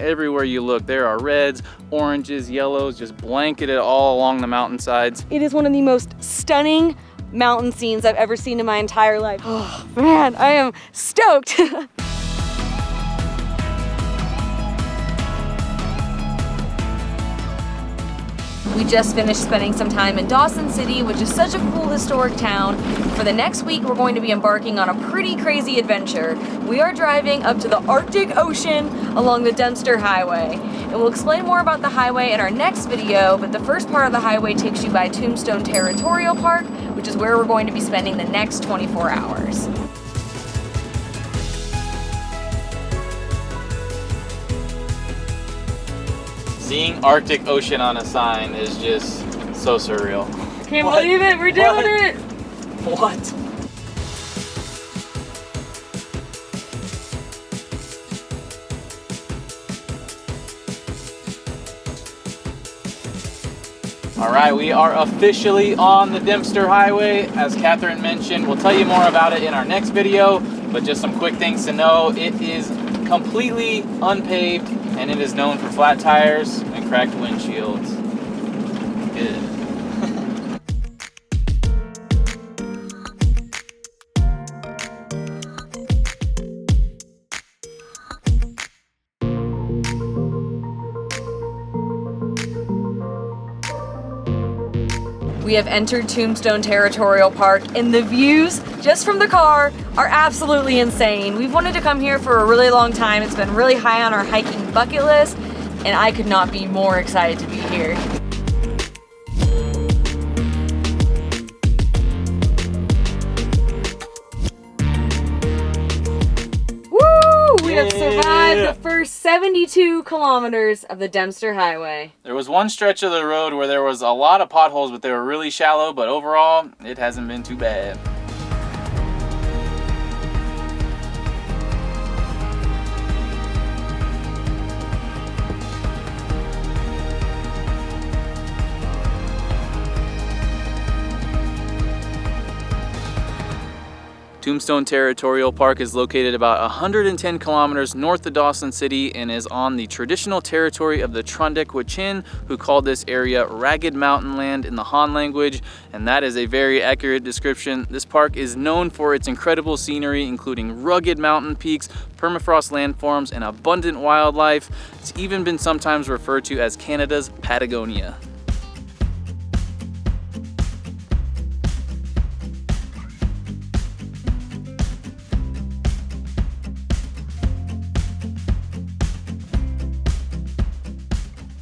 Everywhere you look, there are reds, oranges, yellows, just blanketed all along the mountainsides. It is one of the most stunning mountain scenes I've ever seen in my entire life. Oh man, I am stoked. We just finished spending some time in Dawson City, which is such a cool historic town. For the next week, we're going to be embarking on a pretty crazy adventure. We are driving up to the Arctic Ocean along the Dempster Highway. And we'll explain more about the highway in our next video, but the first part of the highway takes you by Tombstone Territorial Park, which is where we're going to be spending the next 24 hours. Seeing Arctic Ocean on a sign is just so surreal. Can't believe it, we're doing it! What? All right, we are officially on the Dempster Highway. As Kathryn mentioned, we'll tell you more about it in our next video, but just some quick things to know. It is completely unpaved, and it is known for flat tires and cracked windshields. Good. We have entered Tombstone Territorial Park, and the views just from the car are absolutely insane. We've wanted to come here for a really long time. It's been really high on our hiking bucket list, and I could not be more excited to be here. Woo! We have survived the first 72 kilometers of the Dempster Highway. There was one stretch of the road where there was a lot of potholes, but they were really shallow, but overall, it hasn't been too bad. Tombstone Territorial Park is located about 110 kilometers north of Dawson City and is on the traditional territory of the Trondek, who called this area Ragged Mountain Land in the Han language, and that is a very accurate description. This park is known for its incredible scenery, including rugged mountain peaks, permafrost landforms, and abundant wildlife. It's even been sometimes referred to as Canada's Patagonia.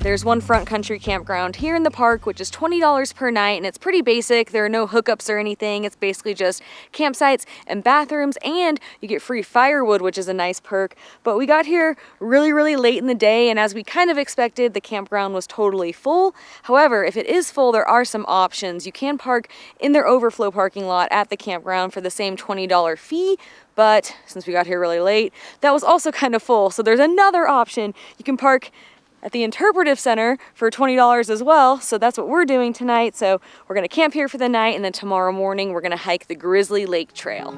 There's one front country campground here in the park, which is $20 per night, and it's pretty basic. There are no hookups or anything. It's basically just campsites and bathrooms, and you get free firewood, which is a nice perk. But we got here really late in the day, and as we kind of expected, the campground was totally full. However, if it is full, there are some options. You can park in their overflow parking lot at the campground for the same $20 fee, but since we got here really late, that was also kind of full. So there's another option. You can park at the Interpretive Center for $20 as well, so that's what we're doing tonight. So we're gonna camp here for the night, and then tomorrow morning we're gonna hike the Grizzly Lake Trail.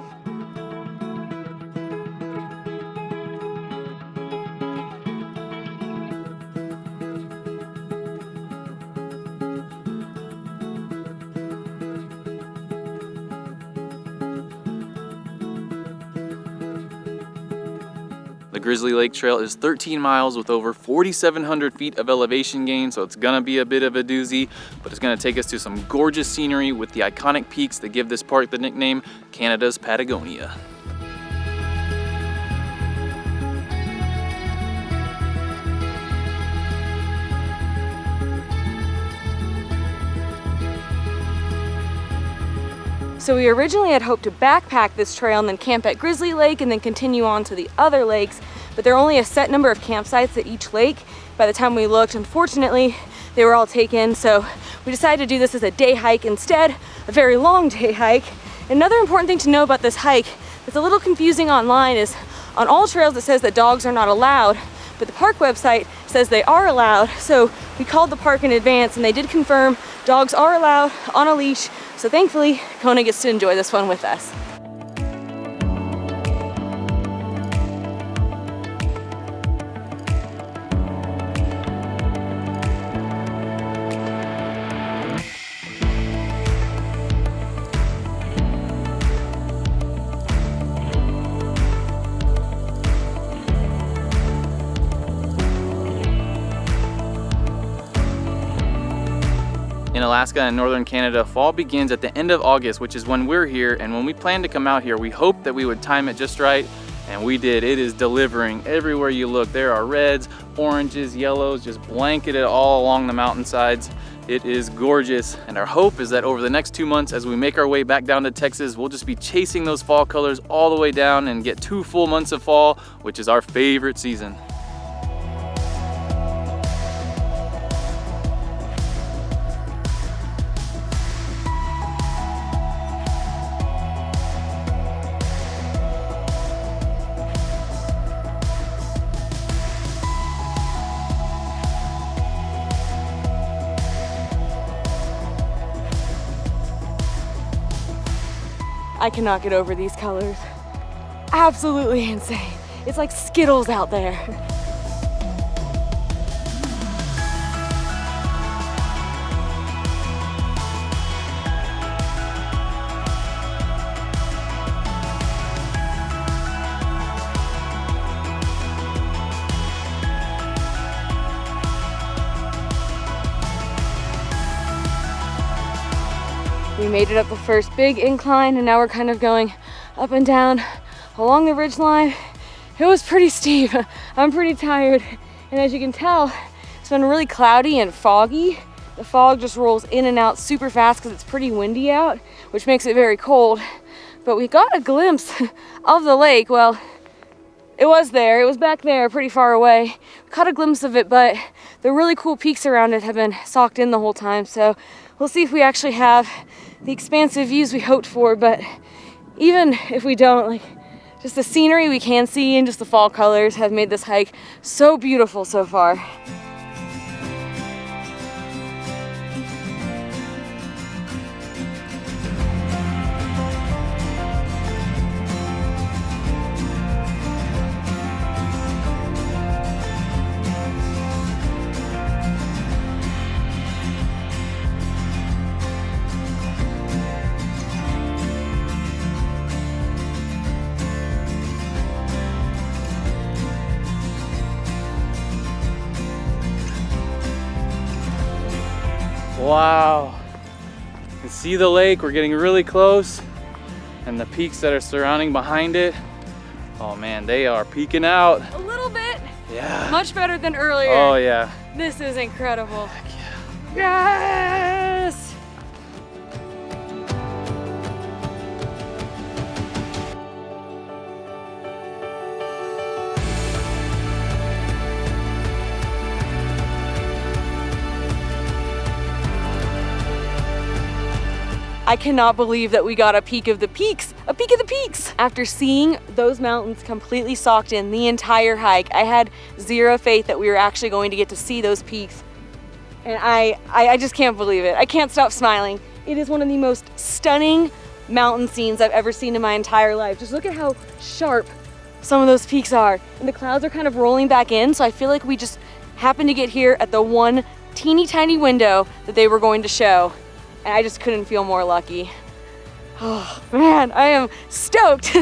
The Grizzly Lake Trail is 13 miles with over 4,700 feet of elevation gain, so it's gonna be a bit of a doozy, but it's gonna take us to some gorgeous scenery with the iconic peaks that give this park the nickname Canada's Patagonia. So we originally had hoped to backpack this trail and then camp at Grizzly Lake and then continue on to the other lakes, but there are only a set number of campsites at each lake. By the time we looked, unfortunately, they were all taken, so we decided to do this as a day hike instead, a very long day hike. Another important thing to know about this hike that's a little confusing online is on all trails it says that dogs are not allowed, but the park website says they are allowed. So we called the park in advance and they did confirm dogs are allowed on a leash. So thankfully, Kona gets to enjoy this one with us. Alaska and northern Canada, fall begins at the end of August, which is when we're here. And when we plan to come out here, we hoped that we would time it just right. And we did. It is delivering everywhere you look. There are reds, oranges, yellows, just blanketed all along the mountainsides. It is gorgeous. And our hope is that over the next 2 months, as we make our way back down to Texas, we'll just be chasing those fall colors all the way down and get 2 full months of fall, which is our favorite season. I cannot get over these colors. Absolutely insane. It's like Skittles out there. We made it up the first big incline and now we're kind of going up and down along the ridge line. It was pretty steep. I'm pretty tired. And as you can tell, it's been really cloudy and foggy. The fog just rolls in and out super fast because it's pretty windy out, which makes it very cold. But we got a glimpse of the lake. Well, it was there. It was back there pretty far away. We caught a glimpse of it, but the really cool peaks around it have been socked in the whole time. So we'll see if we actually have the expansive views we hoped for, but even if we don't, like, just the scenery we can see and just the fall colors have made this hike so beautiful so far. Wow, you can see the lake. We're getting really close, and the peaks that are surrounding behind it, oh man, they are peeking out. A little bit. Yeah. Much better than earlier. Oh yeah. This is incredible. Heck yeah. Yes! I cannot believe that we got a peek of the peaks, a peek of the peaks. After seeing those mountains completely socked in the entire hike, I had zero faith that we were actually going to get to see those peaks. And I just can't believe it. I can't stop smiling. It is one of the most stunning mountain scenes I've ever seen in my entire life. Just look at how sharp some of those peaks are. And the clouds are kind of rolling back in, so I feel like we just happened to get here at the one teeny tiny window that they were going to show. And I just couldn't feel more lucky. Oh man, I am stoked.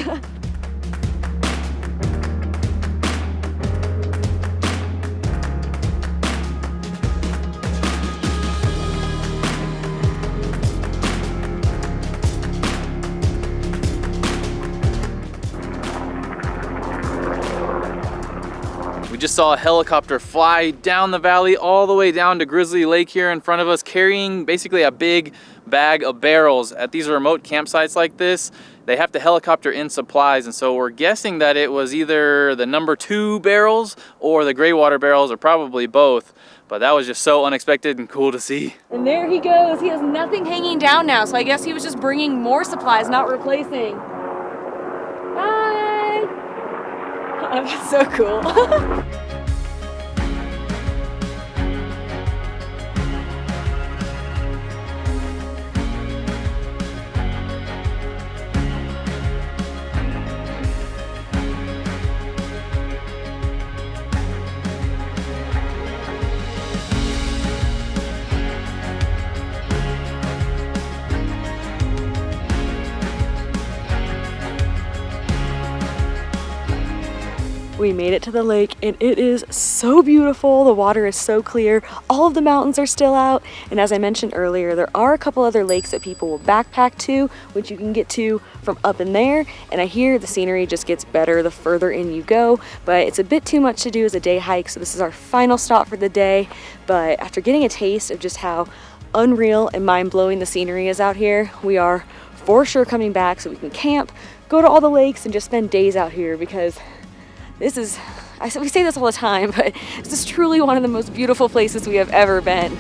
We just saw a helicopter fly down the valley all the way down to Grizzly Lake here in front of us, carrying basically a big bag of barrels. At these remote campsites like this, they have to helicopter in supplies, and so we're guessing that it was either the number 2 barrels or the gray water barrels, or probably both. But that was just so unexpected and cool to see. And there he goes. He has nothing hanging down now, so I guess he was just bringing more supplies, not replacing. Bye! Oh, that's so cool. We made it to the lake and it is so beautiful. The water is so clear. All of the mountains are still out. And as I mentioned earlier, there are a couple other lakes that people will backpack to, which you can get to from up in there. And I hear the scenery just gets better the further in you go, but it's a bit too much to do as a day hike. So this is our final stop for the day. But after getting a taste of just how unreal and mind-blowing the scenery is out here, we are for sure coming back so we can camp, go to all the lakes, and just spend days out here, because this is, we say this all the time, but this is truly one of the most beautiful places we have ever been.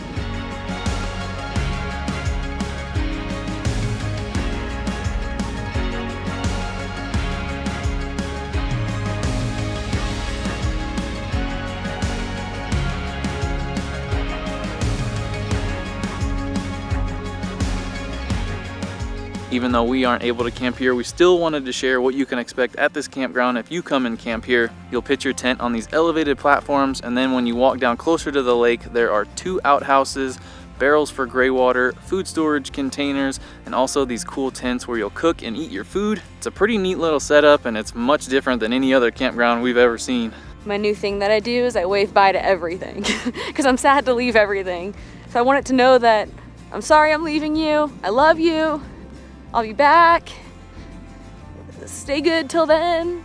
Even though we aren't able to camp here, we still wanted to share what you can expect at this campground if you come and camp here. You'll pitch your tent on these elevated platforms, and then when you walk down closer to the lake, there are 2 outhouses, barrels for gray water, food storage containers, and also these cool tents where you'll cook and eat your food. It's a pretty neat little setup, and it's much different than any other campground we've ever seen. My new thing that I do is I wave bye to everything because I'm sad to leave everything. So I want it to know that I'm sorry I'm leaving you, I love you, I'll be back. Stay good till then.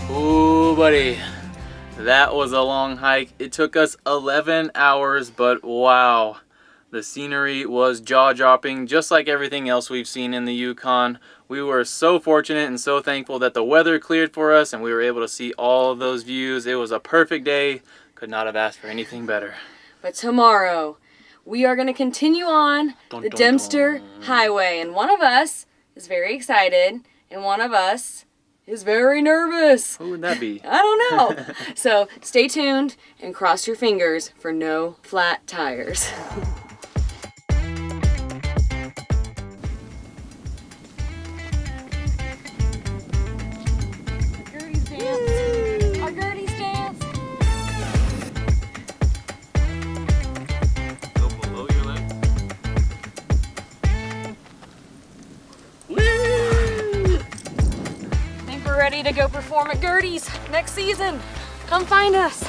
Ooh, buddy. That was a long hike. It took us 11 hours, but wow. The scenery was jaw-dropping, just like everything else we've seen in the Yukon. We were so fortunate and so thankful that the weather cleared for us and we were able to see all of those views. It was a perfect day. Could not have asked for anything better. But tomorrow, we are going to continue on the Dempster Highway. And one of us is very excited, and one of us is very nervous. Who would that be? I don't know. So stay tuned and cross your fingers for no flat tires. Gertie's dance. Our Gertie's dance. Go below your leg. Ready to go perform at Gertie's next season. Come find us.